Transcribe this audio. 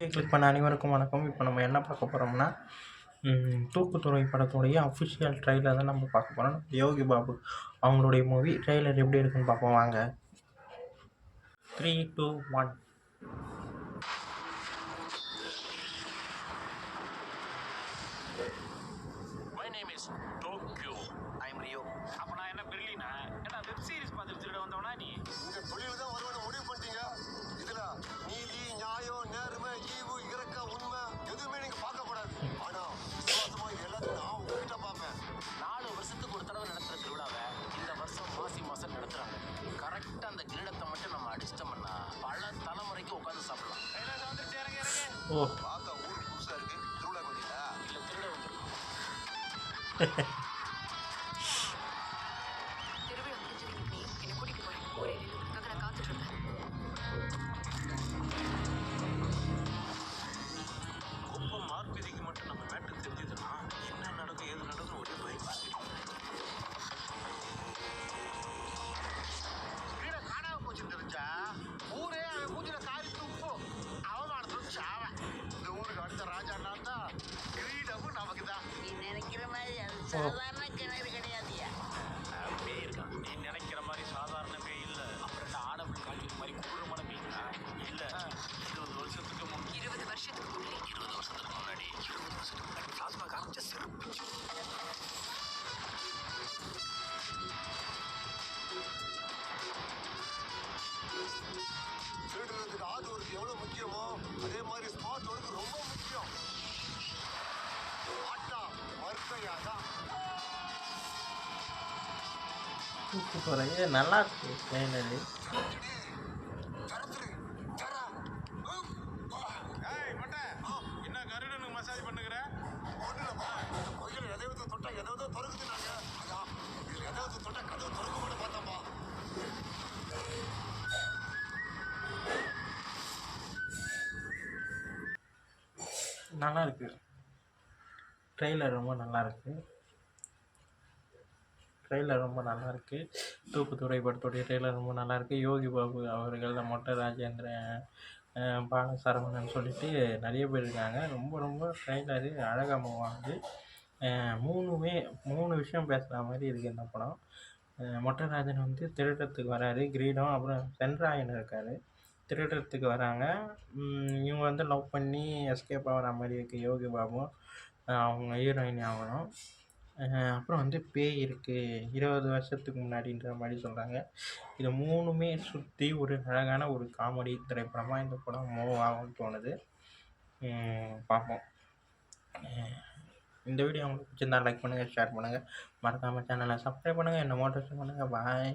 Video click பண்ண அனைவருக்கும் வணக்கம். இப்போ நம்ம என்ன பார்க்க போகிறோம்னா, தூக்குதுறை படத்துடைய அஃபிஷியல் ட்ரெய்லர் தான் நம்ம பார்க்க போகிறோம். யோகி பாபு அவங்களுடைய மூவி ட்ரெய்லர் எப்படி இருக்குன்னு பார்ப்போம் வாங்க. 3, 2, 1. My name is Tokyo. I am Rio. அப்ப நான் என்ன பெர்லினா? ஏடா வெப் சீரிஸ் பார்த்துட்டு திருட வந்தவனா நீ? இந்த தொழில் தான் வருவன முடிவு பண்ணிட்டீங்க. இதுல நீதி, நியாயம், நேர்மை, ஈவு, இரக்கம், உண்மை எதுவுமே நீங்க பார்க்க கூடாது. ஆனா விசுவாசமா இது எல்லாத்தையும் நான் உங்ககிட்ட பார்ப்பேன். 4 வருஷத்துக்கு ஒரு தடவை நடத்துற திருவிழாவை இந்த வருஷம் மாசம் நடத்துறாங்க. கரெக்டா அந்த கிரீடத்தை மட்டும் நம்ம அடிச்சிட்டோம்னா பல தலைமுறைக்கு உட்கார்ந்து சாப்பிடலாம். ஓ பார்த்தா ஊர் புதுசா இருக்கு. திருவிழா வந்தீங்களா? இல்ல திருட வந்திருக்கோம். திருவிழா முடிஞ்சதுக்கு நீ என்னை கூட்டிட்டு போறேன். ஊரே உனக்காக நான் காத்துட்டு இருந்தேன். குப்பம் மார்பிதிக்கு மட்டும் நம்ம மேட்டு தெரிஞ்சதுன்னா என்ன நடக்கும் ஏது நடக்கும் ஒரே பயமா இருக்கு. வீட காணாம போச்சுன்னு தெரிஞ்சா ஊரே அவன் மூஞ்சில காரி துப்பும். அவமானத்தும் சாவ. இந்த ஊருக்கு அடுத்த ராஜா நான் தான். கிரீடமும் நமக்கு தான். நீ நினைக்கிற மாதிரி அது சாதாரண கிணறு கிடையாதுயா. பேய் இருக்கான். நீ நினைக்கிற மாதிரி சாதாரண பேய் இல்ல. அப்புறம் ஆடம்பு காட்சி மாதிரி கொடூரமான பேய் இல்ல. 20 வருஷத்துக்கு முன்னாடி 20 வருஷத்துக்கு முன்னாடி 20 வருஷத்துக்கு முன்னாடி பிளாஸ்மா காமிச்ச சிறப்பு. திருடுறதுக்கு ஆடு ஒர்க் எவ்வளவு முக்கியமோ அதே மாதிரி ஸ்மார்ட் ஒர்க் ரொம்ப முக்கியம். ஆட்டா மறுக்கையாதான். தூக்குதுறையே நல்லா இருக்கு ட்ரெய்லரு. என்ன கருடனுக்கு மசாஜ் பண்ணுகிற? எதாவது தொட்டா எதாவது திறக்குதுனாங்க. அதான் இதுல எதாவது தொட்டா கதவு திறக்க கூட பார்த்தோம்பா. நல்லா இருக்கு ட்ரெய்லர் ரொம்ப நல்லா இருக்கு. தூக்குதுறை படத்துடைய ட்ரெய்லர் ரொம்ப நல்லா இருக்கு. யோகி பாபு அவர்கள், மொட்டை ராஜேந்திரன், பாலசரவணன் சொல்லிட்டு நிறைய பேர் இருக்காங்க. ரொம்ப ட்ரெய்லரு அழகாக மூவ் ஆகுது. 3 விஷயம் பேசுகிற மாதிரி இருக்குது இந்த படம். மொட்டராஜன் வந்து திருடுறதுக்கு வராரு, கிரீடம். அப்புறம் சென்ட்ராயன் இருக்கார், திருடுறதுக்கு வராங்க. இவங்க வந்து லவ் பண்ணி எஸ்கேப் ஆகிற மாதிரி இருக்குது. யோகி பாபு அவங்க ஹீரோயின் ஆகணும். அப்புறம் வந்து பேய் இருக்குது 20 வருஷத்துக்கு முன்னாடின்ற மாதிரி சொல்கிறாங்க. இது 3மே சுற்றி ஒரு அழகான ஒரு காமெடி திரைப்படமாக இந்த படம் மூவ் ஆகும்னு தோணுது. பார்ப்போம். இந்த வீடியோ உங்களுக்கு பிடிச்சிருந்தா லைக் பண்ணுங்கள், ஷேர் பண்ணுங்கள், மறக்காமல் சேனலை சப்ஸ்கிரைப் பண்ணுங்கள், என்ன மோட்டிவேஷன் பண்ணுங்கள். பாய்.